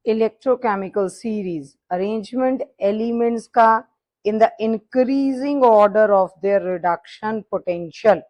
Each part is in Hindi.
इलेक्ट्रोकेमिकल सीरीज अरेंजमेंट एलिमेंट्स का in the increasing order of their reduction potential.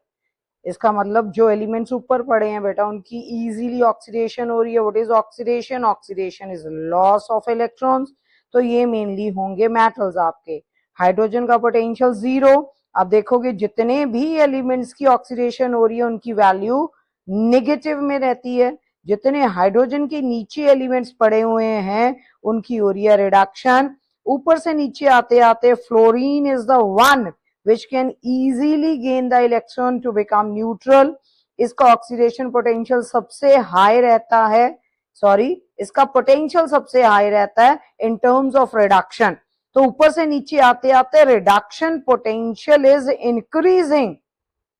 इसका मतलब जो एलिमेंट्स ऊपर पड़े हैं बेटा उनकी इजीली ऑक्सीडेशन हो रही है। What is oxidation? Oxidation is loss of electrons. तो ये मेनली होंगे मेटल्स आपके। हाइड्रोजन का पोटेंशियल 0। आप देखोगे जितने भी एलिमेंट्स की ऑक्सीडेशन हो रही है उनकी वैल्यू नेगेटिव में रहती है। जितने हाइड्रोजन के नीचे एलिमेंट्स पड़े हुए हैं उनकी हो रही है रिडक्शन। ऊपर से नीचे आते आते fluorine is the one which can easily gain the electron to become neutral। इसका ऑक्सीडेशन पोटेंशियल सबसे हाई रहता है, इसका पोटेंशियल सबसे हाई रहता है इन टर्म्स ऑफ रिडक्शन। तो ऊपर से नीचे आते आते reduction potential is increasing,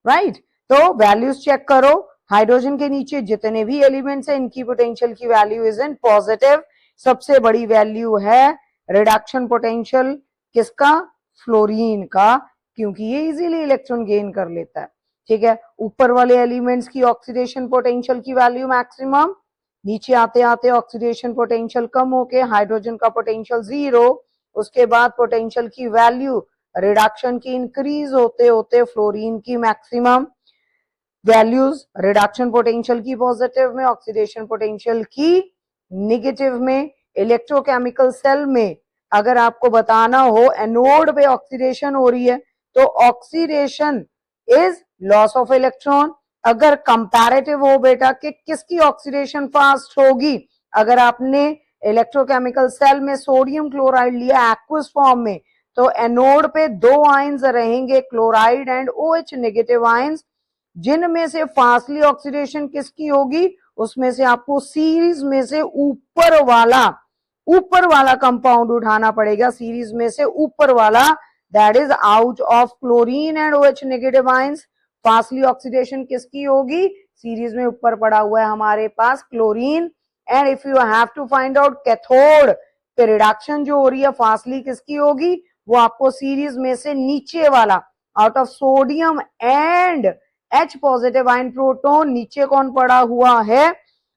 right. तो वैल्यूज चेक करो, हाइड्रोजन के नीचे जितने भी एलिमेंट्स हैं इनकी पोटेंशियल की वैल्यू इज इन पॉजिटिव। सबसे बड़ी वैल्यू है रिडक्शन पोटेंशियल किसका? फ्लोरीन का, क्योंकि ये इजीली इलेक्ट्रॉन गेन कर लेता है। ठीक है, ऊपर वाले एलिमेंट्स की ऑक्सीडेशन पोटेंशियल की वैल्यू मैक्सिमम, नीचे आते आते ऑक्सीडेशन पोटेंशियल कम होके हाइड्रोजन का पोटेंशियल 0, उसके बाद पोटेंशियल की वैल्यू रिडक्शन की इंक्रीज होते होते फ्लोरीन की मैक्सिमम वैल्यूज, रिडक्शन पोटेंशियल की पॉजिटिव में, ऑक्सीडेशन पोटेंशियल की नेगेटिव में। इलेक्ट्रोकेमिकल सेल में अगर आपको बताना हो एनोड पे ऑक्सीडेशन हो रही है तो oxidation is loss of electron. अगर कंपैरेटिव हो बेटा कि किसकी ऑक्सीडेशन फास्ट होगी, अगर आपने इलेक्ट्रोकेमिकल सेल में सोडियम क्लोराइड लिया एक्वस फॉर्म में तो एनोड पे 2 आयंस रहेंगे, chloride and OH negative ions. जिनमें से फास्टली ऑक्सीडेशन किसकी होगी, उसमें से आपको सीरीज में से ऊपर वाला कंपाउंड उठाना पड़ेगा। सीरीज में से ऊपर वाला, that is out of chlorine and OH negative ions. Fastly oxidation किसकी होगी? सीरीज में ऊपर पड़ा हुआ है हमारे पास chlorine. And if you have to find out cathode पे रिडक्शन जो हो रही है फास्टली किसकी होगी, वो आपको सीरीज में से नीचे वाला, out of sodium and H positive ion proton, नीचे कौन पड़ा हुआ है?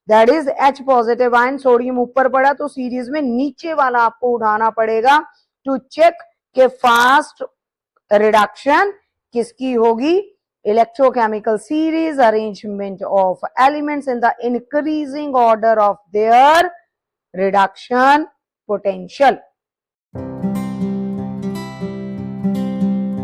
That is H positive ion. Sodium ऊपर पड़ा तो सीरीज में नीचे वाला आपको उठाना पड़ेगा टू चेक के फास्ट रिडक्शन किसकी होगी। Electrochemical series arrangement of elements in the increasing order of their reduction potential.